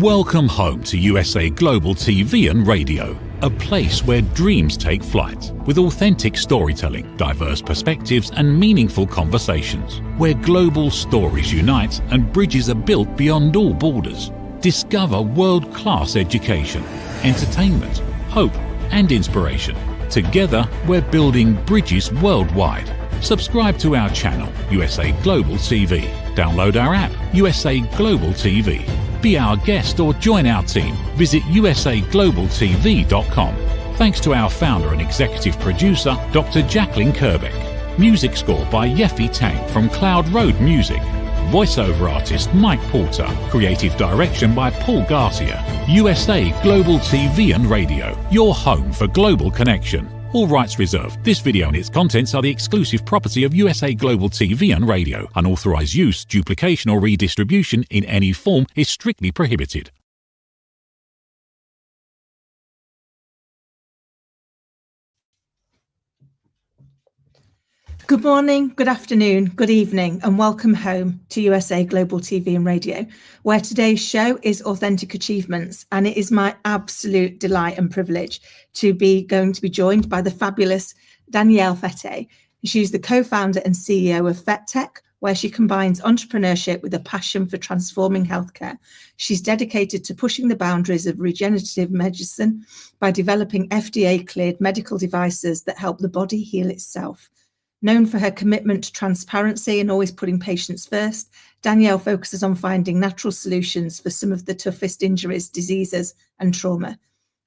Welcome home to USA Global TV and Radio, a place where dreams take flight, with authentic storytelling, diverse perspectives and meaningful conversations, where global stories unite and bridges are built beyond all borders. Discover world-class education, entertainment, hope and inspiration. Together, we're building bridges worldwide. Subscribe to our channel, USA Global TV. Download our app, USA Global TV. Be our guest or join our team. Visit usaglobaltv.com. Thanks to our founder and executive producer, Dr. Jacqueline Kerbeck. Music score by Yeffy Tang from Cloud Road Music. Voiceover artist Mike Porter. Creative direction by Paul Garcia. USA Global TV and Radio. Your home for global connection. All rights reserved. This video and its contents are the exclusive property of USA Global TV and Radio. Unauthorized use, duplication or redistribution in any form is strictly prohibited. Good morning, good afternoon, good evening, and welcome home to USA Global TV and Radio, where today's show is Authentic Achievements, and it is my absolute delight and privilege to be joined by the fabulous Danielle Fette. She's the co-founder and CEO of FetTech, where she combines entrepreneurship with a passion for transforming healthcare. She's dedicated to pushing the boundaries of regenerative medicine by developing FDA-cleared medical devices that help the body heal itself. Known for her commitment to transparency and always putting patients first, Danielle focuses on finding natural solutions for some of the toughest injuries, diseases, and trauma.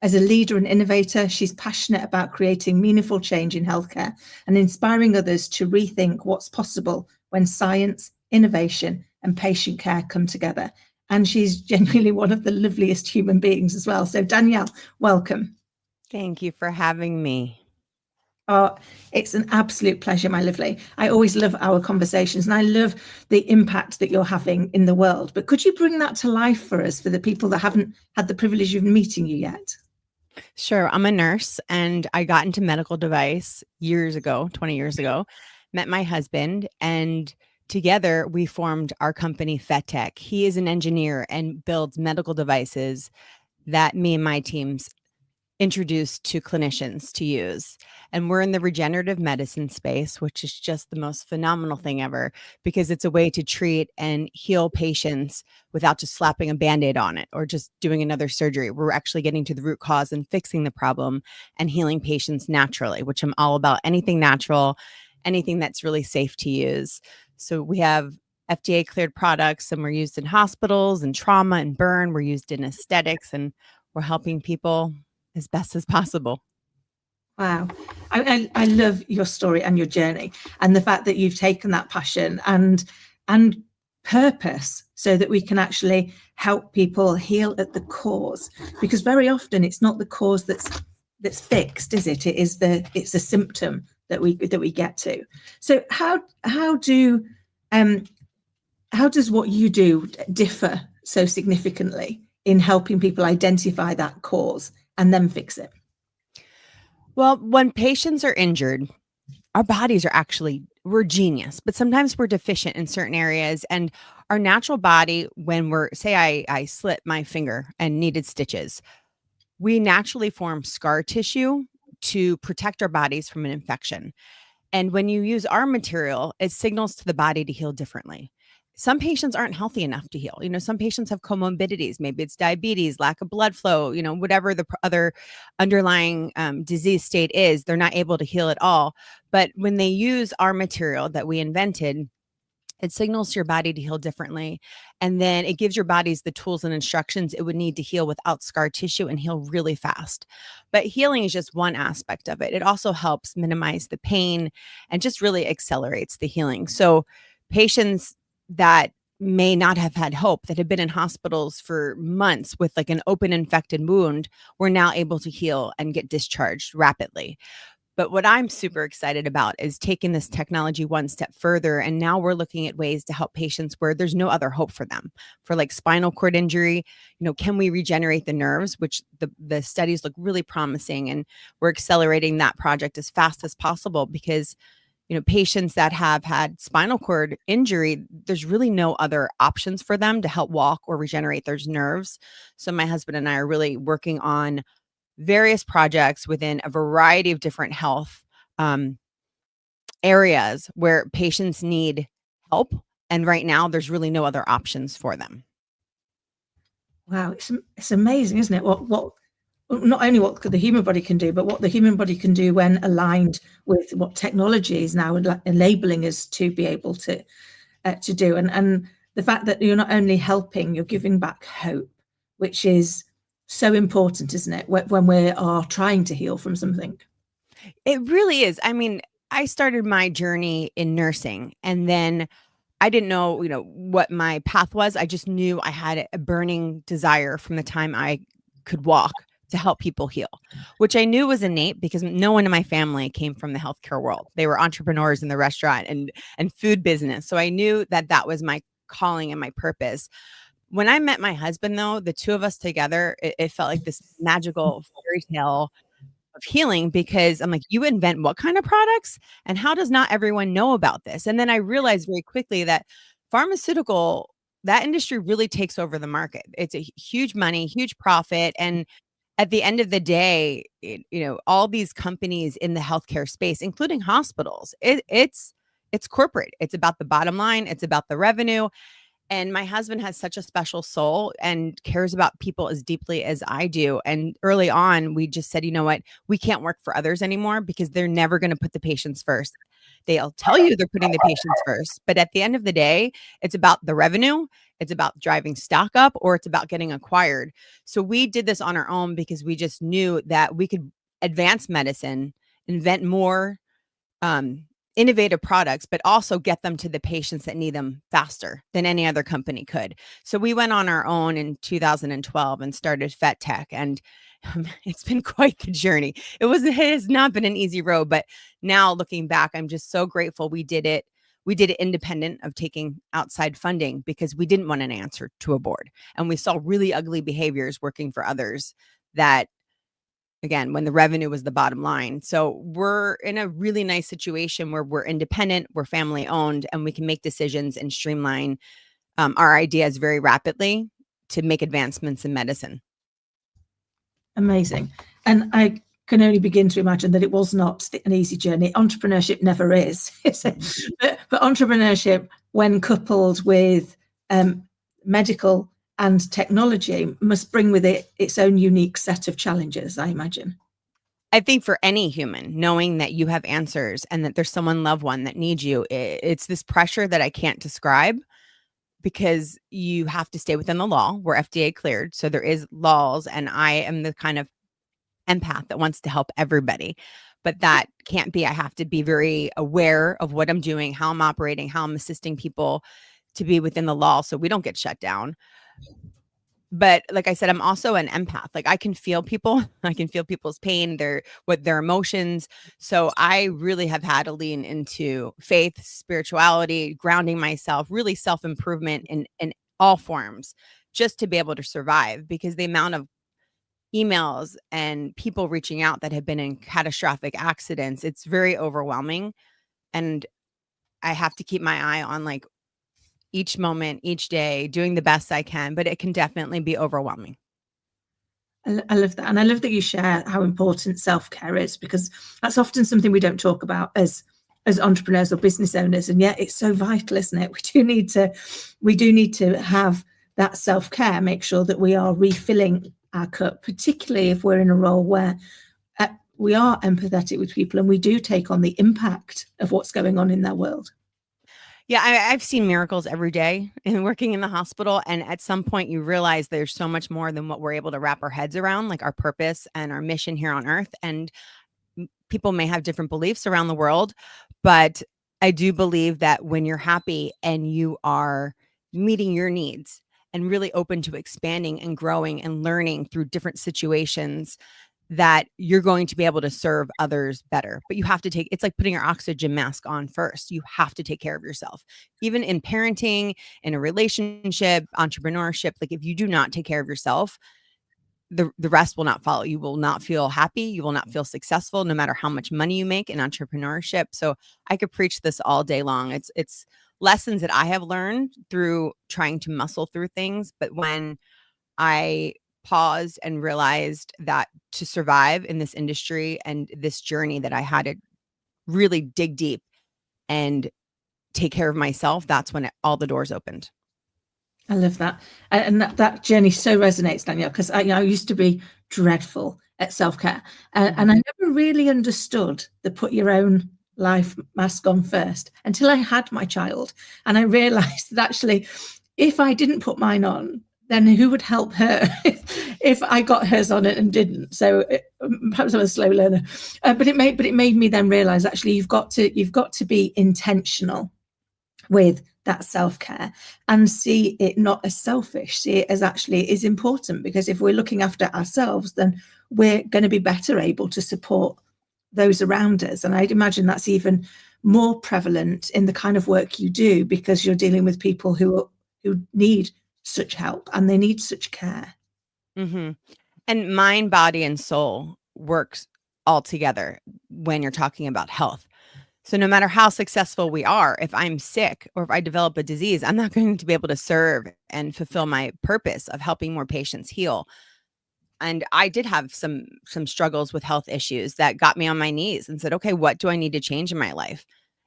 As a leader and innovator, she's passionate about creating meaningful change in healthcare and inspiring others to rethink what's possible when science, innovation, and patient care come together. And she's genuinely one of the loveliest human beings as well. So Danielle, welcome. Thank you for having me. Oh, it's an absolute pleasure, my lovely. I always love our conversations and I love the impact that you're having in the world. But could you bring that to life for us, for the people that haven't had the privilege of meeting you yet? Sure. I'm a nurse and I got into medical device years ago, 20 years ago, met my husband, and together we formed our company FetTech. He is an engineer and builds medical devices that me and my teams introduced to clinicians to use. And we're in the regenerative medicine space, which is just the most phenomenal thing ever, because it's a way to treat and heal patients without just slapping a Band-Aid on it or just doing another surgery. We're actually getting to the root cause and fixing the problem and healing patients naturally, which I'm all about. Anything natural, anything that's really safe to use. So we have FDA cleared products and we're used in hospitals and trauma and burn. We're used in aesthetics and we're helping people as best as possible. Wow. I love your story and your journey and the fact that you've taken that passion and purpose so that we can actually help people heal at the cause, because very often it's not the cause that's fixed, is it? It's a symptom that we get to. So how does what you do differ so significantly in helping people identify that cause and then fix it? Well, when patients are injured, our bodies are we're genius, but sometimes we're deficient in certain areas. And our natural body, when I slit my finger and needed stitches, we naturally form scar tissue to protect our bodies from an infection. And when you use our material, it signals to the body to heal differently. Some patients aren't healthy enough to heal. Some patients have comorbidities. Maybe it's diabetes, lack of blood flow, whatever the other underlying disease state is, they're not able to heal at all. But when they use our material that we invented, it signals to your body to heal differently. And then it gives your bodies the tools and instructions it would need to heal without scar tissue and heal really fast. But healing is just one aspect of it. It also helps minimize the pain and just really accelerates the healing. So patients that may not have had hope, that have been in hospitals for months with like an open infected wound, we're now able to heal and get discharged rapidly. But what I'm super excited about is taking this technology one step further. And now we're looking at ways to help patients where there's no other hope for them. For like spinal cord injury, can we regenerate the nerves, which the studies look really promising. And we're accelerating that project as fast as possible because patients that have had spinal cord injury, there's really no other options for them to help walk or regenerate their nerves. So my husband and I are really working on various projects within a variety of different health areas where patients need help. And right now, there's really no other options for them. Wow, it's amazing, isn't it? What not only what the human body can do, but what the human body can do when aligned with what technology is now enabling us to be able to do. And the fact that you're not only helping, you're giving back hope, which is so important, isn't it? When we are trying to heal from something. It really is. I mean, I started my journey in nursing, and then I didn't know, what my path was. I just knew I had a burning desire from the time I could walk to help people heal, which I knew was innate because no one in my family came from the healthcare world. They were entrepreneurs in the restaurant and food business. So I knew that was my calling and my purpose. When I met my husband, though, the two of us together, it felt like this magical fairy tale of healing, because I'm like, you invent what kind of products, and how does not everyone know about this? And then I realized very quickly that that industry really takes over the market. It's a huge money, huge profit. And at the end of the day, all these companies in the healthcare space, including hospitals, it's corporate. It's about the bottom line. It's about the revenue. And my husband has such a special soul and cares about people as deeply as I do. And early on, we just said, you know what? We can't work for others anymore because they're never going to put the patients first. They'll tell you they're putting the patients first, but at the end of the day, it's about the revenue. It's about driving stock up, or it's about getting acquired. So we did this on our own because we just knew that we could advance medicine, invent more innovative products, but also get them to the patients that need them faster than any other company could. So we went on our own in 2012 and started FetTech, and it's been quite the journey. It has not been an easy road, but now looking back, I'm just so grateful we did it. We did it independent of taking outside funding because we didn't want an answer to a board. And we saw really ugly behaviors working for others that, again, when the revenue was the bottom line. So we're in a really nice situation where we're independent, we're family owned, and we can make decisions and streamline our ideas very rapidly to make advancements in medicine. Amazing. And I can only begin to imagine that it was not an easy journey. Entrepreneurship never is. But entrepreneurship, when coupled with medical and technology, must bring with it its own unique set of challenges, I imagine. I think for any human, knowing that you have answers and that there's someone loved one that needs you, it's this pressure that I can't describe, because you have to stay within the law. We're FDA cleared, so there is laws, and I am the kind of empath that wants to help everybody. But that can't be. I have to be very aware of what I'm doing, how I'm operating, how I'm assisting people to be within the law so we don't get shut down. But like I said, I'm also an empath. Like I can feel people, I can feel people's pain, their emotions. So I really have had to lean into faith, spirituality, grounding myself, really self-improvement in all forms, just to be able to survive, because the amount of emails and people reaching out that have been in catastrophic accidents, it's very overwhelming. And I have to keep my eye on like each moment, each day, doing the best I can, but it can definitely be overwhelming. I love that. And I love that you share how important self-care is, because that's often something we don't talk about as entrepreneurs or business owners. And yet it's so vital, isn't it? We do need to have that self-care, make sure that we are refilling our cup, particularly if we're in a role where we are empathetic with people and we do take on the impact of what's going on in their world. Yeah, I've seen miracles every day in working in the hospital. And at some point you realize there's so much more than what we're able to wrap our heads around, like our purpose and our mission here on earth. And people may have different beliefs around the world, but I do believe that when you're happy and you are meeting your needs and really open to expanding and growing and learning through different situations, that you're going to be able to serve others better. But you have to it's like putting your oxygen mask on first. You have to take care of yourself. Even in parenting, in a relationship, entrepreneurship, like if you do not take care of yourself, the rest will not follow. You will not feel happy. You will not feel successful, no matter how much money you make in entrepreneurship. So I could preach this all day long. It's lessons that I have learned through trying to muscle through things. But when I paused and realized that to survive in this industry and this journey, that I had to really dig deep and take care of myself, that's when all the doors opened. I love that. And that journey so resonates, Danielle, because I used to be dreadful at self-care. And I never really understood the put your own life mask on first until I had my child. And I realized that actually, if I didn't put mine on, then who would help her if I got hers on it and didn't? So perhaps I'm a slow learner, but it made me then realize actually you've got to be intentional with that self-care and see it not as selfish, see it as actually is important, because if we're looking after ourselves, then we're going to be better able to support those around us. And I'd imagine that's even more prevalent in the kind of work you do, because you're dealing with people who need such help and they need such care. Mm-hmm. And mind, body, and soul works all together when you're talking about health. So no matter how successful we are, if I'm sick or if I develop a disease, I'm not going to be able to serve and fulfill my purpose of helping more patients heal. And I did have some struggles with health issues that got me on my knees and said, okay, what do I need to change in my life?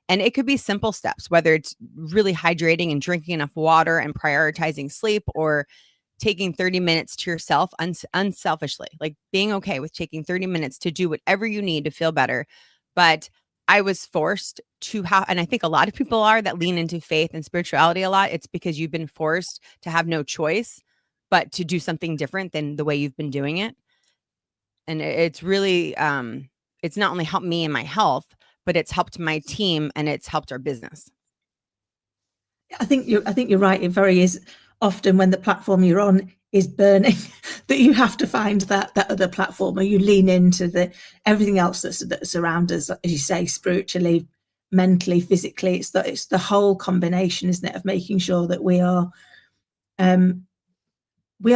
And it could be simple steps, whether it's really hydrating and drinking enough water and prioritizing sleep, or taking 30 minutes to yourself unselfishly, like being okay with taking 30 minutes to do whatever you need to feel better. But I was forced to have, and I think a lot of people are that lean into faith and spirituality a lot. It's because you've been forced to have no choice but to do something different than the way you've been doing it. And it's really, it's not only helped me in my health, but it's helped my team and it's helped our business. I think you're right. It very is often when the platform you're on is burning that you have to find that other platform, or you lean into everything else that's around us, as you say, spiritually, mentally, physically. It's the whole combination, isn't it, of making sure that we are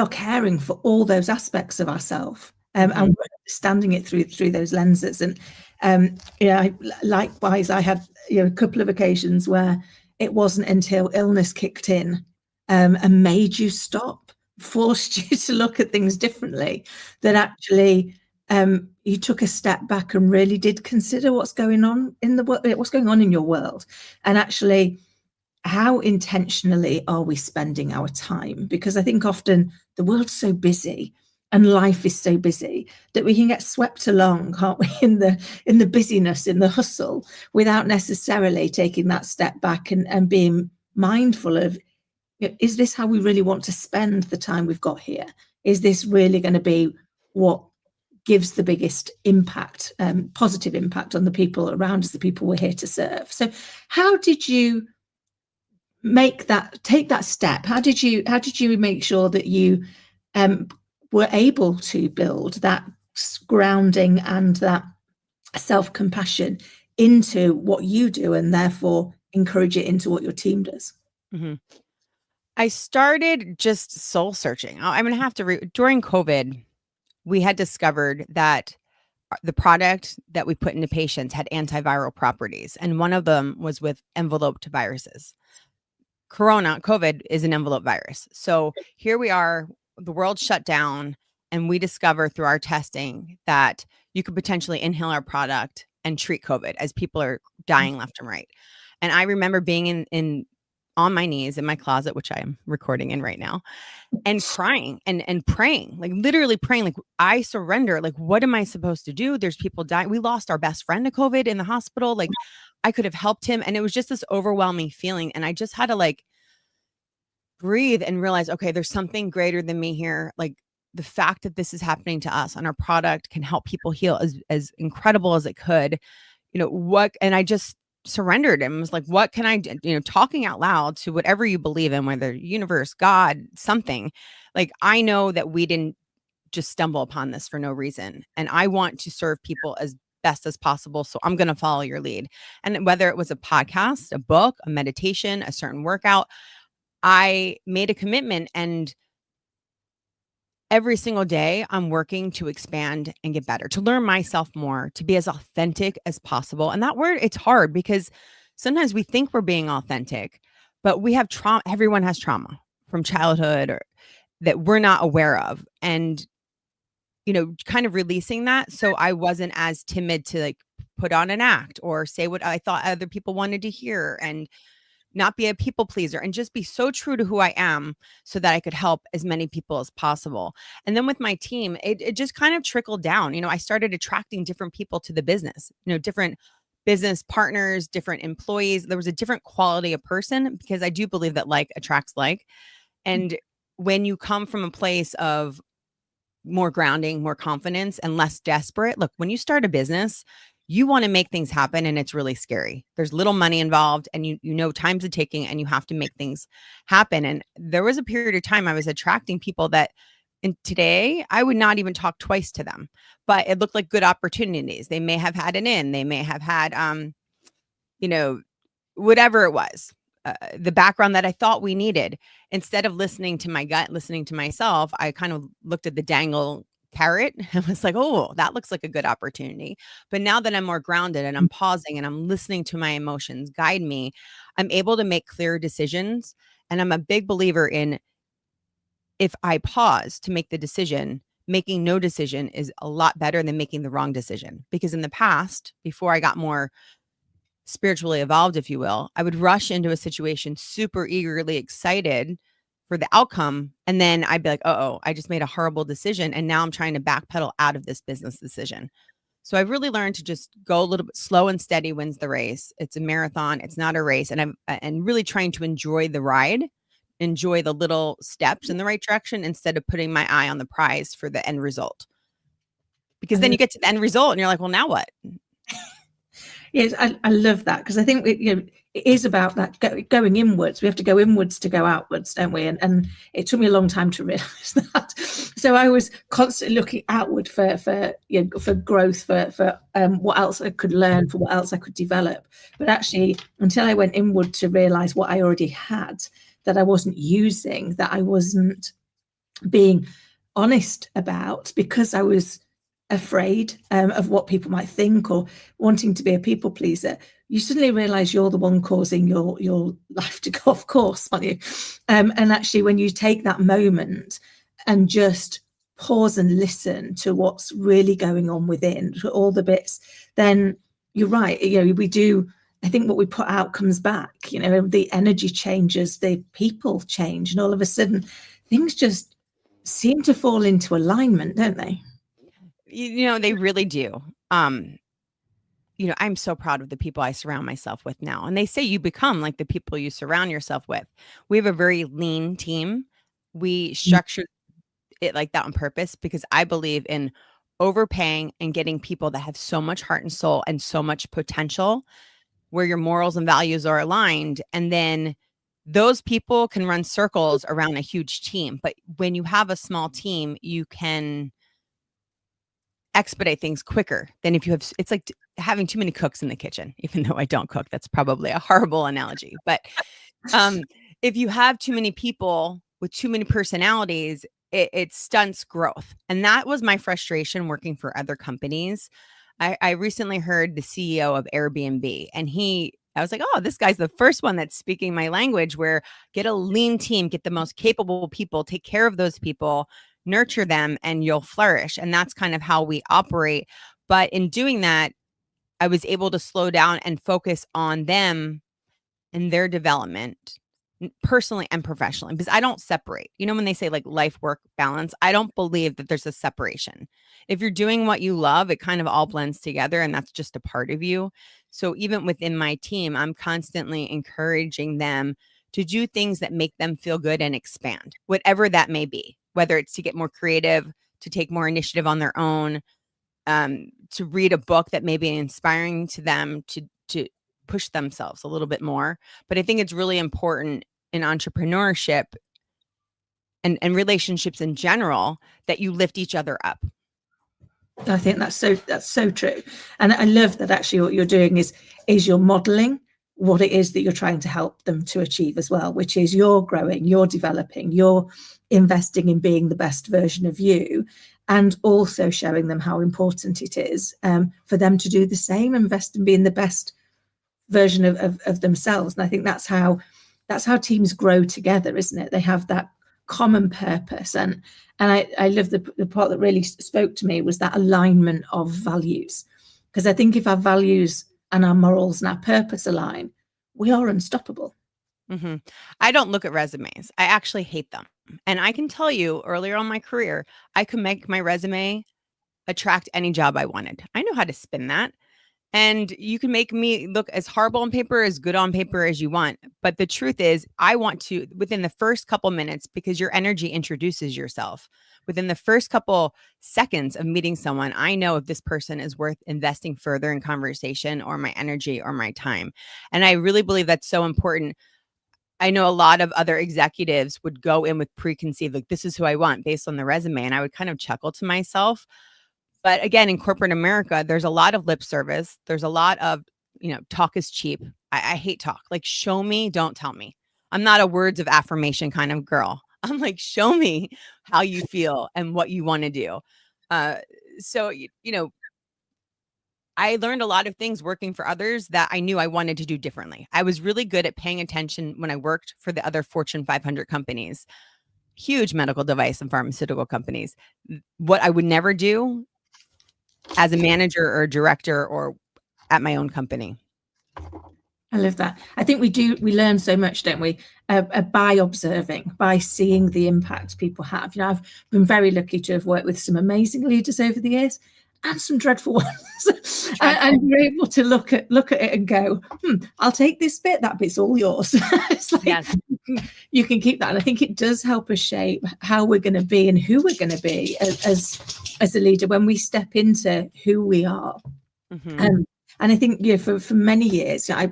caring for all those aspects of ourselves, and we're understanding it through those lenses. And likewise, I had a couple of occasions where it wasn't until illness kicked in and made you stop, forced you to look at things differently, that actually you took a step back and really did consider what's going on in your world, and actually how intentionally are we spending our time? Because I think often the world's so busy and life is so busy that we can get swept along, can't we, in the busyness, in the hustle, without necessarily taking that step back and being mindful of, is this how we really want to spend the time we've got here? Is this really going to be what gives the biggest impact, positive impact on the people around us, the people we're here to serve? So how did you take that step? How did you make sure that you were able to build that grounding and that self-compassion into what you do, and therefore encourage it into what your team does? Mm-hmm. I started just soul searching. I'm going to have to during COVID, we had discovered that the product that we put into patients had antiviral properties, and one of them was with enveloped viruses. COVID is an envelope virus. So here we are, the world shut down, and we discover through our testing that you could potentially inhale our product and treat COVID as people are dying left and right. And I remember being on my knees in my closet, which I am recording in right now, and crying and praying, like literally praying, like, I surrender. Like, what am I supposed to do? There's people dying. We lost our best friend to COVID in the hospital. Like, I could have helped him. And it was just this overwhelming feeling. And I just had to like breathe and realize, okay, there's something greater than me here. Like, the fact that this is happening to us and our product can help people heal as incredible as it could, and I just surrendered and was like, what can I do? Talking out loud to whatever you believe in, whether universe, God, something. Like, I know that we didn't just stumble upon this for no reason. And I want to serve people as best as possible. So I'm going to follow your lead. And whether it was a podcast, a book, a meditation, a certain workout, I made a commitment, and every single day I'm working to expand and get better, to learn myself more, to be as authentic as possible. And that word, it's hard because sometimes we think we're being authentic, but we have trauma. Everyone has trauma from childhood or that we're not aware of. And, kind of releasing that. So I wasn't as timid to like put on an act or say what I thought other people wanted to hear and not be a people pleaser and just be so true to who I am so that I could help as many people as possible. And then with my team, it just kind of trickled down. I started attracting different people to the business, different business partners, different employees. There was a different quality of person because I do believe that like attracts like. And when you come from a place of more grounding, more confidence, and less desperate, look, when you start a business, you want to make things happen and it's really scary. There's little money involved and you know time's a ticking and you have to make things happen. And there was a period of time I was attracting people that and today I would not even talk twice to them, but it looked like good opportunities. They may have had an in, they may have had whatever it was, the background that I thought we needed. Instead of listening to my gut, listening to myself, I kind of looked at the dangle carrot and was like, oh, that looks like a good opportunity. But now that I'm more grounded and I'm pausing and I'm listening to my emotions guide me, I'm able to make clear decisions. And I'm a big believer in if I pause to make the decision, making no decision is a lot better than making the wrong decision. Because in the past, before I got more spiritually evolved, if you will, I would rush into a situation super eagerly excited for the outcome. And then I'd be like, oh, I just made a horrible decision. And now I'm trying to backpedal out of this business decision. So I've really learned to just go a little bit slow and steady wins the race. It's a marathon. It's not a race. And I'm really trying to enjoy the ride, enjoy the little steps in the right direction instead of putting my eye on the prize for the end result. Because then you get to the end result and you're like, well, now what? Yes, I love that because I think it is about that going inwards. We have to go inwards to go outwards, don't we? And it took me a long time to realize that. So I was constantly looking outward for growth, for what else I could learn, for what else I could develop. But actually, until I went inward to realize what I already had, that I wasn't using, that I wasn't being honest about because I was afraid of what people might think or wanting to be a people pleaser, you suddenly realize you're the one causing your life to go off course, aren't you? And actually, when you take that moment and just pause and listen to what's really going on within, to all the bits, then you're right. We do. I think what we put out comes back. The energy changes, the people change, and all of a sudden, things just seem to fall into alignment, don't they? They really do. I'm so proud of the people I surround myself with now. And they say you become like the people you surround yourself with. We have a very lean team. We structure it like that on purpose because I believe in overpaying and getting people that have so much heart and soul and so much potential where your morals and values are aligned. And then those people can run circles around a huge team. But when you have a small team, you can expedite things quicker than if you have, it's like having too many cooks in the kitchen, even though I don't cook. That's probably a horrible analogy. But if you have too many people with too many personalities, it stunts growth. And that was my frustration working for other companies. I recently heard the CEO of Airbnb and I was like, oh, this guy's the first one that's speaking my language where get a lean team, get the most capable people, take care of those people, nurture them, and you'll flourish. And that's kind of how we operate. But in doing that, I was able to slow down and focus on them and their development personally and professionally, because I don't separate. When they say like life work balance, I don't believe that there's a separation. If you're doing what you love, it kind of all blends together and that's just a part of you. So even within my team, I'm constantly encouraging them to do things that make them feel good and expand, whatever that may be, whether it's to get more creative, to take more initiative on their own, to read a book that may be inspiring to them to push themselves a little bit more. But I think it's really important in entrepreneurship and relationships in general that you lift each other up. I think that's so true. And I love that actually what you're doing is you're modeling what it is that you're trying to help them to achieve as well, which is you're growing, you're developing, you're investing in being the best version of you, and also showing them how important it is for them to do the same, invest in being the best version of themselves. And I think that's how teams grow together, isn't it? They have that common purpose. And I love the part that really spoke to me was that alignment of values. Because I think if our values and our morals and our purpose align, we are unstoppable. Mm-hmm. I don't look at resumes. I actually hate them. And I can tell you earlier on my career, I could make my resume attract any job I wanted. I know how to spin that. And you can make me look as horrible on paper, as good on paper as you want. But the truth is, I want to, within the first couple minutes, because your energy introduces yourself, within the first couple seconds of meeting someone, I know if this person is worth investing further in conversation or my energy or my time. And I really believe that's so important. I know a lot of other executives would go in with preconceived, like, this is who I want based on the resume. And I would kind of chuckle to myself. But again, in corporate America, there's a lot of lip service. There's a lot of, talk is cheap. I hate talk. Like, show me, don't tell me. I'm not a words of affirmation kind of girl. I'm like, show me how you feel and what you want to do. So, I learned a lot of things working for others that I knew I wanted to do differently. I was really good at paying attention when I worked for the other Fortune 500 companies, huge medical device and pharmaceutical companies. What I would never do as a manager or a director or at my own company. I love that. I think we learn so much, don't we, by observing, by seeing the impact people have. I've been very lucky to have worked with some amazing leaders over the years, and some dreadful ones. And you're able to look at it and go, I'll take this bit, that bit's all yours. It's like, yes, you can keep that. And I think it does help us shape how we're going to be and who we're going to be as a leader when we step into who we are. Mm-hmm. And I think for many years, I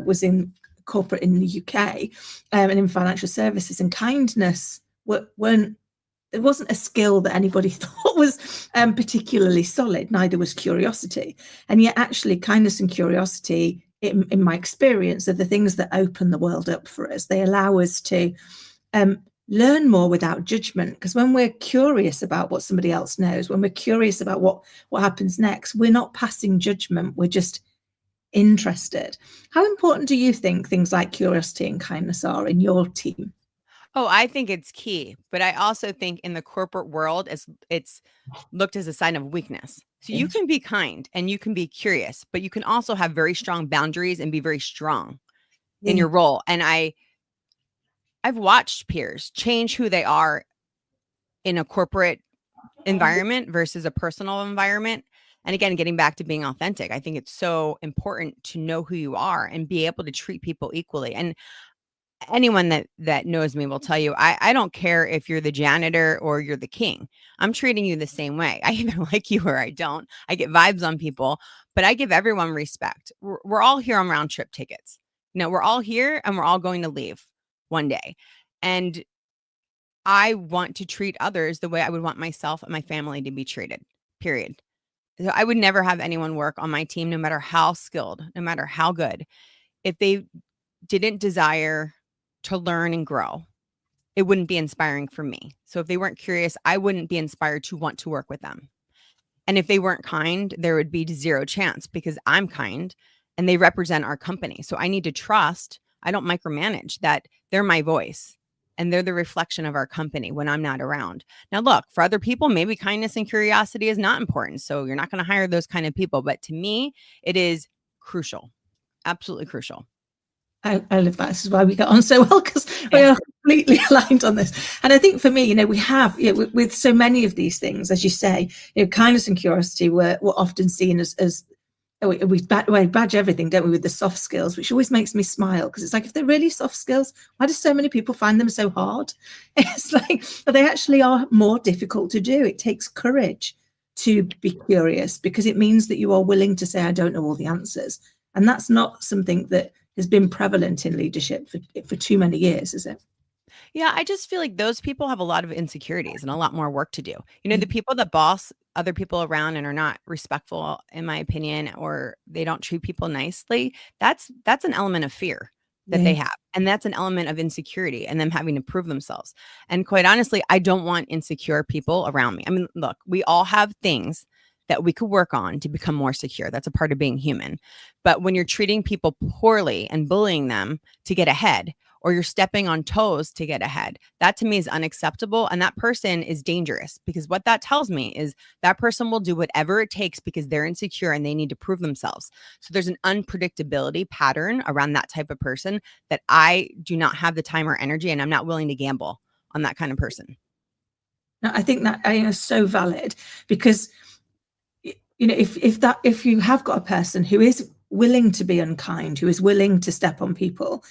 was in corporate in the UK and in financial services, and kindness it wasn't a skill that anybody thought was particularly solid. Neither was curiosity. And yet actually kindness and curiosity, in my experience, are the things that open the world up for us. They allow us to learn more without judgment. Because when we're curious about what somebody else knows, when we're curious about what happens next, we're not passing judgment. We're just interested. How important do you think things like curiosity and kindness are in your team? Oh, I think it's key, but I also think in the corporate world, it's looked as a sign of weakness. So you can be kind and you can be curious, but you can also have very strong boundaries and be very strong in your role. And I've watched peers change who they are in a corporate environment versus a personal environment. And again, getting back to being authentic, I think it's so important to know who you are and be able to treat people equally. And anyone that knows me will tell you, I don't care if you're the janitor or you're the king. I'm treating you the same way. I either like you or I don't. I get vibes on people, but I give everyone respect. We're all here on round trip tickets. We're all here and we're all going to leave one day. And I want to treat others the way I would want myself and my family to be treated, period. So I would never have anyone work on my team, no matter how skilled, no matter how good, if they didn't desire to learn and grow. It wouldn't be inspiring for me. So if they weren't curious, I wouldn't be inspired to want to work with them. And if they weren't kind, there would be zero chance, because I'm kind and they represent our company. So I need to trust, I don't micromanage, that they're my voice and they're the reflection of our company when I'm not around. Now, look, for other people, maybe kindness and curiosity is not important. So you're not going to hire those kind of people. But to me, it is crucial, absolutely crucial. I love that. This is why we get on so well, because we are completely aligned on this. And I think for me, we have, with so many of these things, as you say, kindness and curiosity were often seen as we badge everything, don't we, with the soft skills, which always makes me smile, because it's like, if they're really soft skills, why do so many people find them so hard? It's like, but they actually are more difficult to do. It takes courage to be curious, because it means that you are willing to say, I don't know all the answers. And that's not something that has been prevalent in leadership for too many years, is it? Yeah, I just feel like those people have a lot of insecurities and a lot more work to do. The people that boss other people around and are not respectful, in my opinion, or they don't treat people nicely, that's an element of fear. that they have. And that's an element of insecurity and them having to prove themselves. And quite honestly, I don't want insecure people around me. I mean, look, we all have things that we could work on to become more secure. That's a part of being human. But when you're treating people poorly and bullying them to get ahead, or you're stepping on toes to get ahead, that to me is unacceptable. And that person is dangerous, because what that tells me is that person will do whatever it takes because they're insecure and they need to prove themselves. So there's an unpredictability pattern around that type of person that I do not have the time or energy, and I'm not willing to gamble on that kind of person. No, I think that is so valid, because if you have got a person who is willing to be unkind, who is willing to step on people,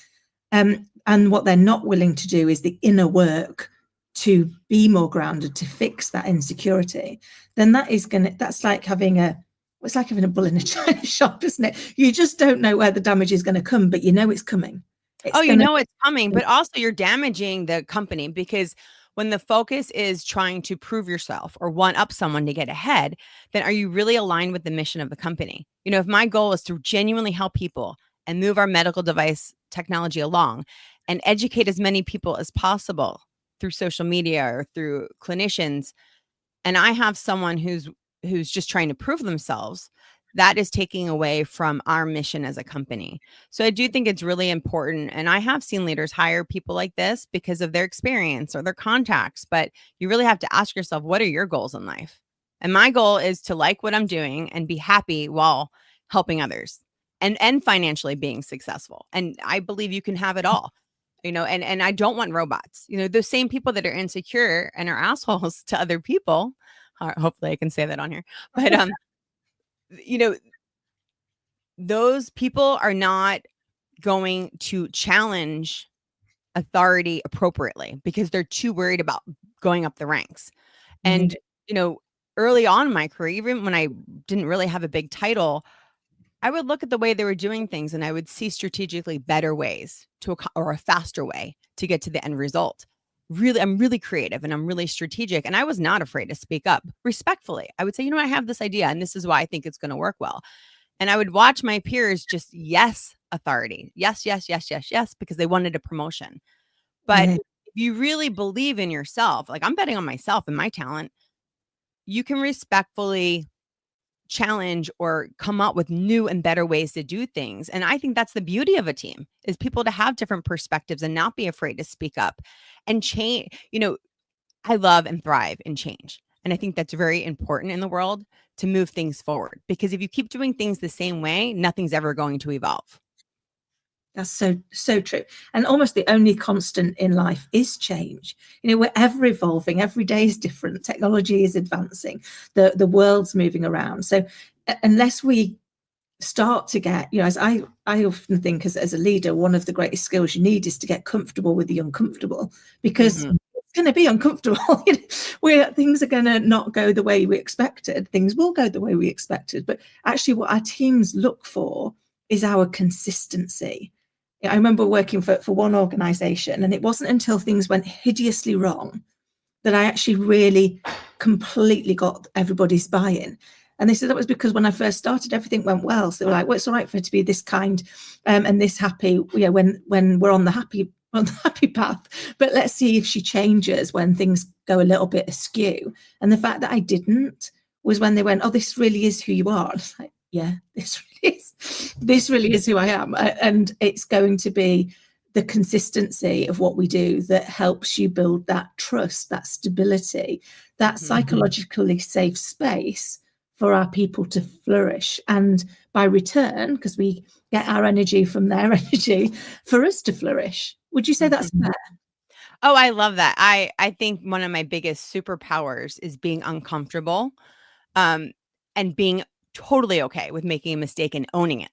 and what they're not willing to do is the inner work to be more grounded, to fix that insecurity, then that's like having a bull in a china shop, isn't it? You just don't know where the damage is going to come, but you know it's coming. It's coming, but also you're damaging the company, because when the focus is trying to prove yourself or one up someone to get ahead, then are you really aligned with the mission of the company? If my goal is to genuinely help people and move our medical device technology along and educate as many people as possible through social media or through clinicians, and I have someone who's just trying to prove themselves, that is taking away from our mission as a company. So I do think it's really important. And I have seen leaders hire people like this because of their experience or their contacts, but you really have to ask yourself, what are your goals in life? And my goal is to like what I'm doing and be happy while helping others and financially being successful. And I believe you can have it all. And I don't want robots. Those same people that are insecure and are assholes to other people. Hopefully I can say that on here. But those people are not going to challenge authority appropriately because they're too worried about going up the ranks. And, early on in my career, even when I didn't really have a big title, I would look at the way they were doing things and I would see strategically better ways or a faster way to get to the end result. Really, I'm really creative and I'm really strategic. And I was not afraid to speak up respectfully. I would say, I have this idea and this is why I think it's going to work well. And I would watch my peers just yes, authority. Yes, yes, yes, yes, yes, because they wanted a promotion. But if you really believe in yourself, like I'm betting on myself and my talent, you can respectfully challenge or come up with new and better ways to do things. And I think that's the beauty of a team, is people to have different perspectives and not be afraid to speak up and change. I love and thrive in change. And I think that's very important in the world to move things forward, because if you keep doing things the same way, nothing's ever going to evolve. That's so true. And almost the only constant in life is change. We're ever evolving. Every day is different. Technology is advancing. The world's moving around. So unless we start to get, as I often think as a leader, one of the greatest skills you need is to get comfortable with the uncomfortable, because it's going to be uncomfortable. Where things are going to not go the way we expected. Things will go the way we expected. But actually what our teams look for is our consistency. I remember working for one organization, and it wasn't until things went hideously wrong that I actually really completely got everybody's buy-in. And they said that was because when I first started, everything went well. So they were like, well, it's all right for her to be this kind and this happy, when we're on the happy path. But let's see if she changes when things go a little bit askew. And the fact that I didn't was when they went, oh, this really is who you are. I was like, yeah, this really is who I am. And it's going to be the consistency of what we do that helps you build that trust, that stability, that psychologically safe space for our people to flourish. And by return, because we get our energy from their energy, for us to flourish. Would you say that's fair? Oh, I love that. I think one of my biggest superpowers is being uncomfortable, and being totally okay with making a mistake and owning it.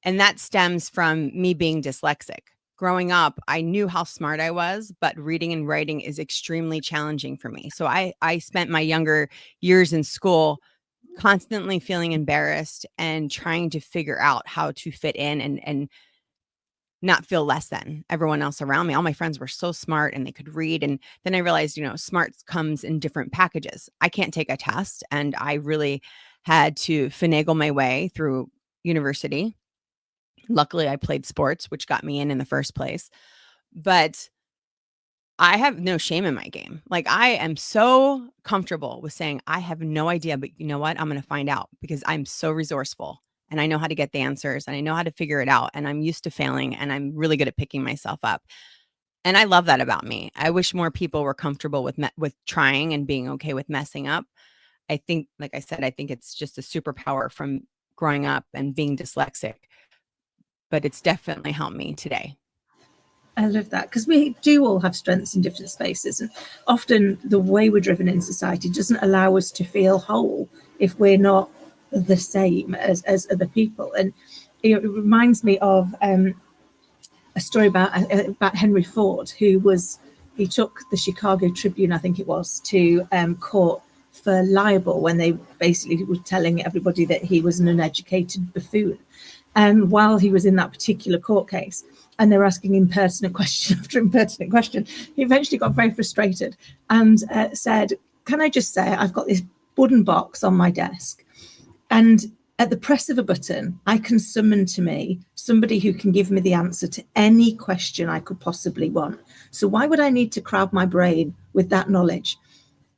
And that stems from me being dyslexic. Growing up, I knew how smart I was, but reading and writing is extremely challenging for me. So I spent my younger years in school constantly feeling embarrassed and trying to figure out how to fit in and not feel less than everyone else around me. All my friends were so smart and they could read. And then I realized, smart comes in different packages. I can't take a test. And I really had to finagle my way through university. Luckily, I played sports, which got me in the first place. But I have no shame in my game. Like, I am so comfortable with saying, I have no idea, but you know what? I'm going to find out because I'm so resourceful and I know how to get the answers and I know how to figure it out. And I'm used to failing and I'm really good at picking myself up. And I love that about me. I wish more people were comfortable with trying and being okay with messing up. I think, like I said, I think it's just a superpower from growing up and being dyslexic, but it's definitely helped me today. I love that, because we do all have strengths in different spaces, and often the way we're driven in society doesn't allow us to feel whole if we're not the same as other people. And it reminds me of a story about Henry Ford, he took the Chicago Tribune, I think it was, to court for libel when they basically were telling everybody that he was an uneducated buffoon. And while he was in that particular court case, and they were asking impertinent question after impertinent question, he eventually got very frustrated and said, can I just say, I've got this wooden box on my desk, and at the press of a button, I can summon to me somebody who can give me the answer to any question I could possibly want. So why would I need to crowd my brain with that knowledge?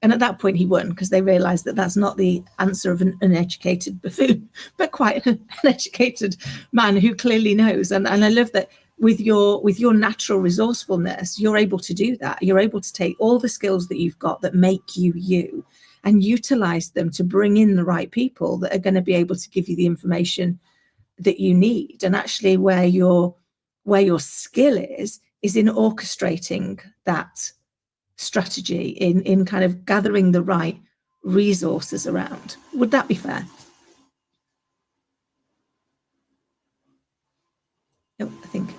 And at that point, he won, because they realized that that's not the answer of an uneducated buffoon, but quite an educated man who clearly knows. And I love that with your natural resourcefulness, you're able to do that. You're able to take all the skills that you've got that make you you and utilize them to bring in the right people that are going to be able to give you the information that you need. And actually where your skill is in orchestrating that strategy, in kind of gathering the right resources around. Would that be fair? No, I think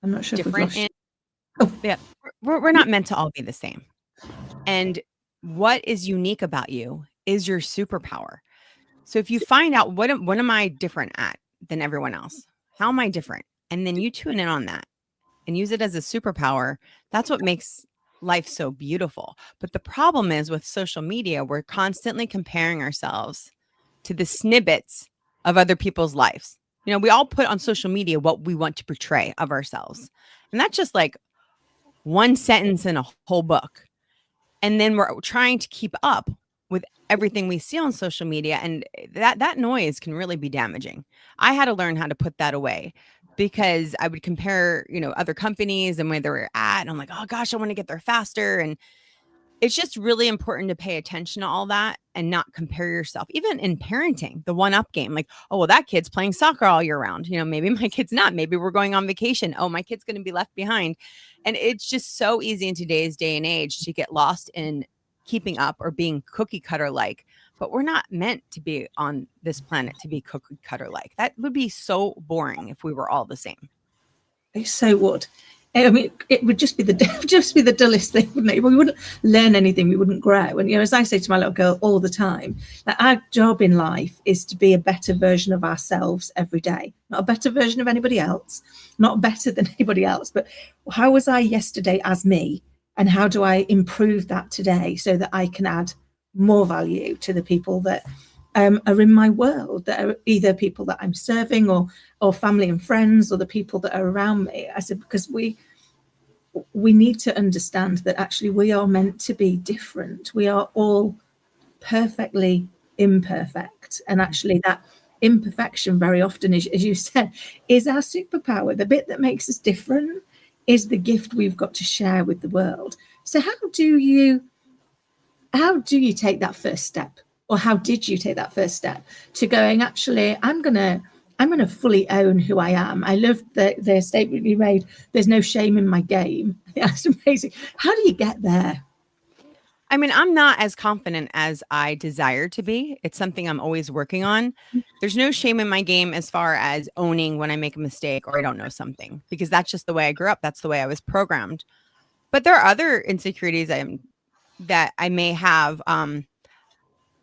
I'm not sure Different. if we've lost. Yeah, we're not meant to all be the same. And what is unique about you is your superpower. So if you find out what am I different at than everyone else? How am I different? And then you tune in on that and use it as a superpower. That's what makes life so beautiful. But the problem is with social media, we're constantly comparing ourselves to the snippets of other people's lives. You know, we all put on social media what we want to portray of ourselves. And that's just like one sentence in a whole book. And then we're trying to keep up with everything we see on social media. And that noise can really be damaging. I had to learn how to put that away, because I would compare, other companies and where they were at. And I'm like, oh gosh, I want to get there faster. And it's just really important to pay attention to all that and not compare yourself. Even in parenting, the one-up game, like, oh, well, that kid's playing soccer all year round. Maybe my kid's not. Maybe we're going on vacation. Oh, my kid's going to be left behind. And it's just so easy in today's day and age to get lost in keeping up or being cookie cutter like. But we're not meant to be on this planet to be cookie cutter like. That would be so boring if we were all the same. It so would. I mean, it would just be the dullest thing, wouldn't it? We wouldn't learn anything. We wouldn't grow. And as I say to my little girl all the time, that our job in life is to be a better version of ourselves every day. Not a better version of anybody else, not better than anybody else, but how was I yesterday as me, and how do I improve that today so that I can add more value to the people that are in my world, that are either people that I'm serving or family and friends, or the people that are around me. I said, because we need to understand that actually we are meant to be different. We are all perfectly imperfect. And actually that imperfection very often, as you said, is our superpower. The bit that makes us different is the gift we've got to share with the world. So how do you take that first step? Or how did you take that first step to going, actually, I'm gonna fully own who I am? I love the statement you made, there's no shame in my game. That's amazing. How do you get there? I mean, I'm not as confident as I desire to be. It's something I'm always working on. There's no shame in my game as far as owning when I make a mistake or I don't know something, because that's just the way I grew up. That's the way I was programmed. But there are other insecurities that I may have.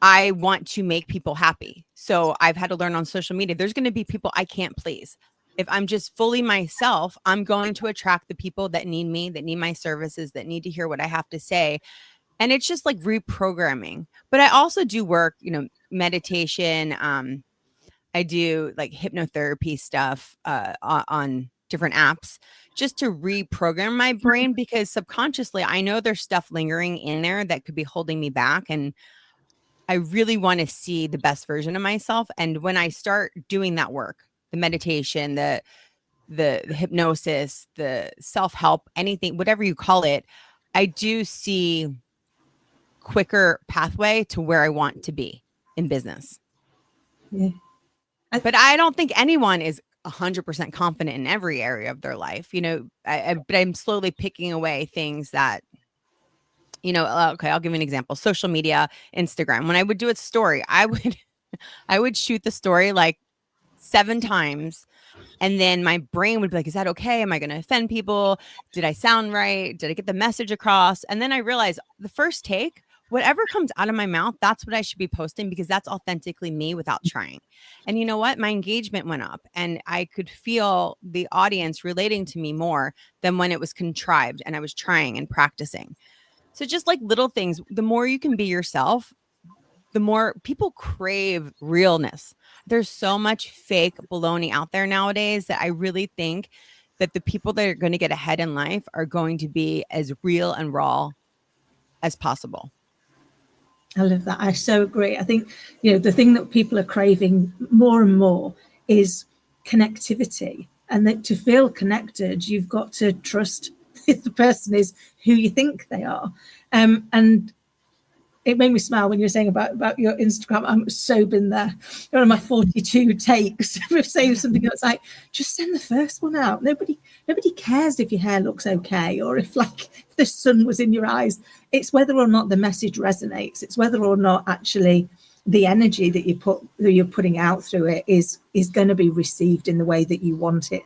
I want to make people happy. So I've had to learn on social media, there's going to be people I can't please. If I'm just fully myself, I'm going to attract the people that need me, that need my services, that need to hear what I have to say. And it's just like reprogramming. But I also do work, meditation. I do like hypnotherapy stuff on different apps just to reprogram my brain, because subconsciously I know there's stuff lingering in there that could be holding me back. And I really want to see the best version of myself. And when I start doing that work, the meditation, the hypnosis, the self-help, anything, whatever you call it, I do see quicker pathway to where I want to be in business. Yeah. But I don't think anyone is 100% confident in every area of their life, but I'm slowly picking away things that, okay, I'll give you an example. Social media, Instagram. When I would do a story, I would shoot the story like 7 times. And then my brain would be like, is that okay? Am I going to offend people? Did I sound right? Did I get the message across? And then I realized the first take, whatever comes out of my mouth, that's what I should be posting, because that's authentically me without trying. And you know what? My engagement went up and I could feel the audience relating to me more than when it was contrived and I was trying and practicing. So just like little things, the more you can be yourself, the more people crave realness. There's so much fake baloney out there nowadays that I really think that the people that are going to get ahead in life are going to be as real and raw as possible. I love that. I so agree. I think, the thing that people are craving more and more is connectivity. And that to feel connected, you've got to trust if the person is who you think they are. And it made me smile when you were saying about your Instagram. I'm so been there. One of my 42 takes of saying something that's like, just send the first one out. Nobody cares if your hair looks okay or if the sun was in your eyes. It's whether or not the message resonates. It's whether or not actually the energy that you're putting out through it is going to be received in the way that you want it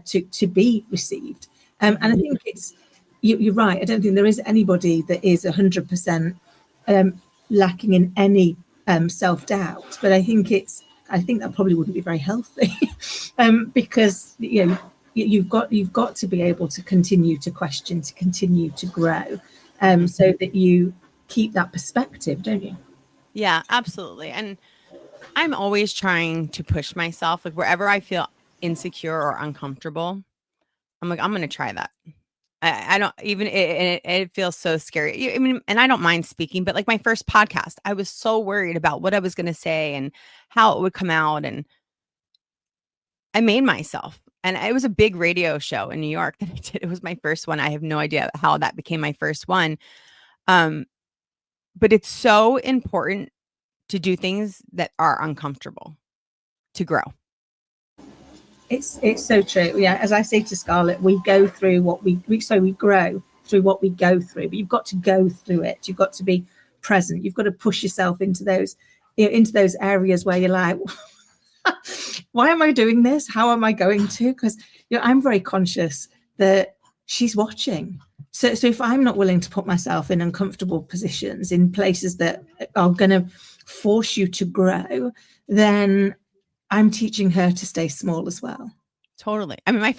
to be received. And I think you're right. I don't think there is anybody that is 100% lacking in any self-doubt, but I think that probably wouldn't be very healthy because you've got to be able to continue to question, to continue to grow, so that you keep that perspective, don't you? Yeah, absolutely. And I'm always trying to push myself, like wherever I feel insecure or uncomfortable, I'm like, I'm going to try that. I don't even, it feels so scary. I mean, and I don't mind speaking, but like my first podcast, I was so worried about what I was going to say and how it would come out. And I made myself, and it was a big radio show in New York that I did. It was my first one. I have no idea how that became my first one. But it's so important to do things that are uncomfortable to grow. It's so true. Yeah, as I say to Scarlett, we go through what we grow through what we go through, but you've got to go through it. You've got to be present. You've got to push yourself into those areas where you're like, why am I doing this? How am I going to? Because I'm very conscious that she's watching. So if I'm not willing to put myself in uncomfortable positions, in places that are going to force you to grow, then I'm teaching her to stay small as well. Totally. I mean,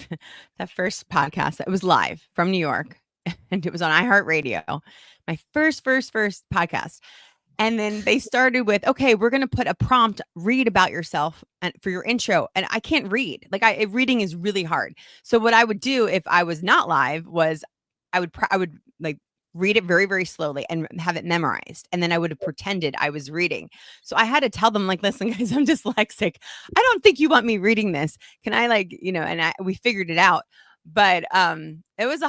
that first podcast, that was live from New York, and it was on iHeartRadio, my first podcast. And then they started with, okay, we're going to put a prompt, read about yourself and for your intro. And I can't read. Reading is really hard. So what I would do if I was not live was I would like read it very, very slowly and have it memorized. And then I would have pretended I was reading. So I had to tell them, like, listen, guys, I'm dyslexic. I don't think you want me reading this. Can I we figured it out. But it was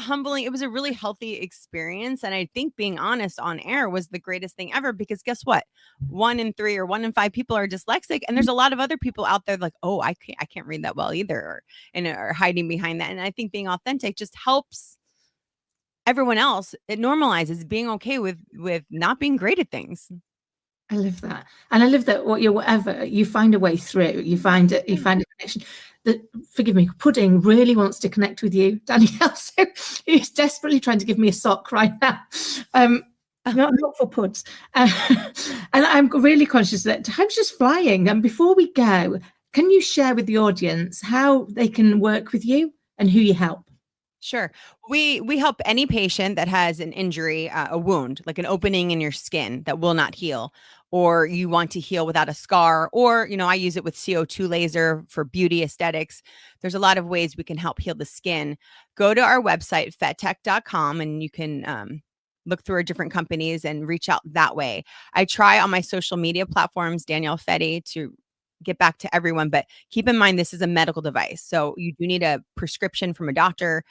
a really healthy experience. And I think being honest on air was the greatest thing ever, because guess what? 1 in 3 or 1 in 5 people are dyslexic. And there's a lot of other people out there like, oh, I can't read that well either, or hiding behind that. And I think being authentic just helps everyone else. It normalizes being okay with not being great at things. I love that. And I love that whatever, you find a way through, you find a connection. Forgive me, Pudding really wants to connect with you, Danielle. So he's desperately trying to give me a sock right now. Not for Puds. And I'm really conscious that time's just flying. And before we go, can you share with the audience how they can work with you and who you help? Sure. We help any patient that has an injury, a wound, like an opening in your skin that will not heal, or you want to heal without a scar, or, I use it with CO2 laser for beauty aesthetics. There's a lot of ways we can help heal the skin. Go to our website, fettech.com, and you can look through our different companies and reach out that way. I try on my social media platforms, Danielle Fette, to get back to everyone, but keep in mind, this is a medical device. So you do need a prescription from a doctor,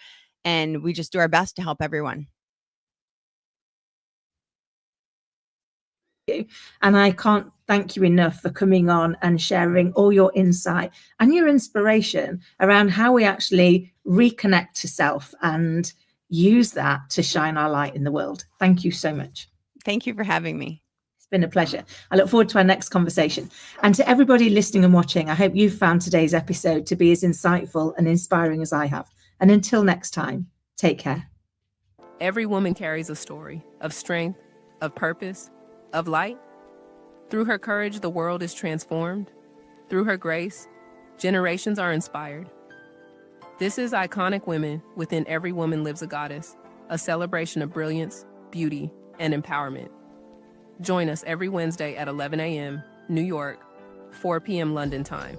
and we just do our best to help everyone. And I can't thank you enough for coming on and sharing all your insight and your inspiration around how we actually reconnect to self and use that to shine our light in the world. Thank you so much. Thank you for having me. It's been a pleasure. I look forward to our next conversation. And to everybody listening and watching, I hope you've found today's episode to be as insightful and inspiring as I have. And until next time, take care. Every woman carries a story of strength, of purpose, of light. Through her courage, the world is transformed. Through her grace, generations are inspired. This is Iconic Women. Within Every Woman Lives a Goddess, a celebration of brilliance, beauty, and empowerment. Join us every Wednesday at 11 a.m. New York, 4 p.m. London time,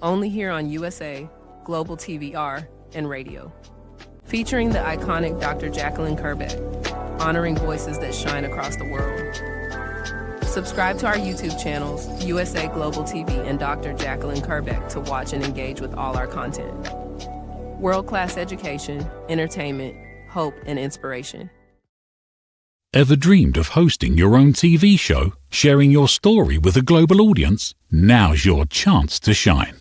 only here on USA, Global TVR, and radio. Featuring the iconic Dr. Jacqueline Kerbeck, honoring voices that shine across the world. Subscribe to our YouTube channels, USA Global TV and Dr. Jacqueline Kerbeck, to watch and engage with all our content. World-class education, entertainment, hope, and inspiration. Ever dreamed of hosting your own TV show, sharing your story with a global audience? Now's your chance to shine.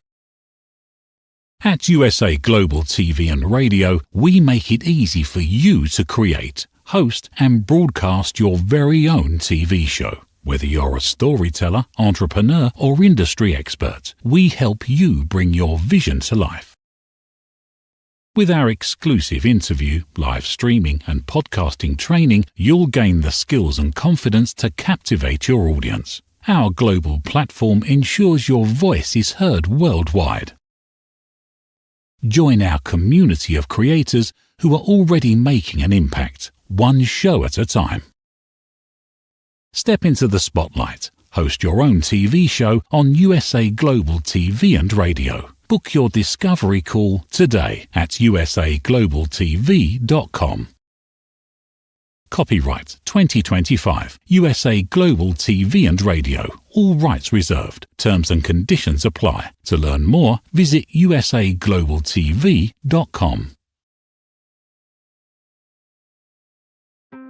At USA Global TV and Radio, we make it easy for you to create, host, and broadcast your very own TV show. Whether you're a storyteller, entrepreneur, or industry expert, we help you bring your vision to life. With our exclusive interview, live streaming, and podcasting training, you'll gain the skills and confidence to captivate your audience. Our global platform ensures your voice is heard worldwide. Join our community of creators who are already making an impact, one show at a time. Step into the spotlight. Host your own TV show on USA Global TV and Radio. Book your discovery call today at usaglobaltv.com. Copyright 2025 USA Global TV and Radio. All rights reserved. Terms and conditions apply. To learn more, visit usaglobaltv.com.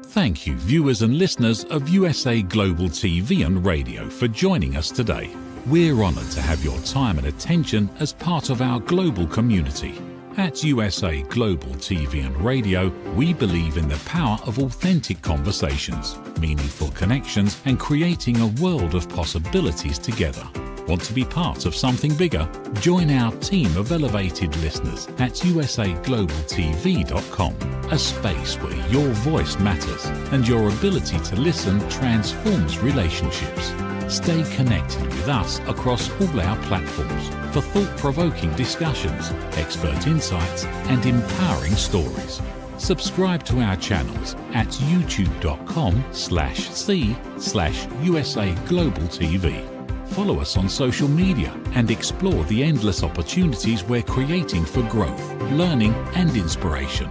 Thank you, viewers and listeners of USA Global TV and Radio, for joining us today. We're honored to have your time and attention as part of our global community. At USA Global TV and Radio, we believe in the power of authentic conversations, meaningful connections, and creating a world of possibilities together. Want to be part of something bigger? Join our team of elevated listeners at usaglobaltv.com, a space where your voice matters and your ability to listen transforms relationships. Stay connected with us across all our platforms for thought-provoking discussions, expert insights, and empowering stories. Subscribe to our channels at youtube.com/c/USA Global TV. Follow us on social media and explore the endless opportunities we're creating for growth, learning, and inspiration.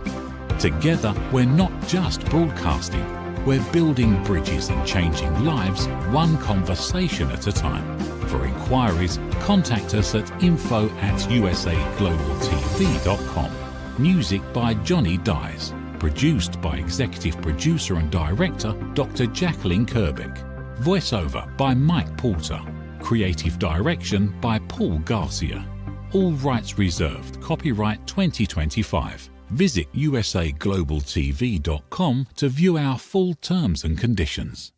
Together, we're not just broadcasting, we're building bridges and changing lives one conversation at a time. For inquiries, contact us at info@usaglobaltv.com. Music by Johnny Dies. Produced by Executive Producer and Director Dr. Jacqueline Kerbeck. Voiceover by Mike Porter. Creative Direction by Paul Garcia. All rights reserved. Copyright 2025. Visit usaglobaltv.com to view our full terms and conditions.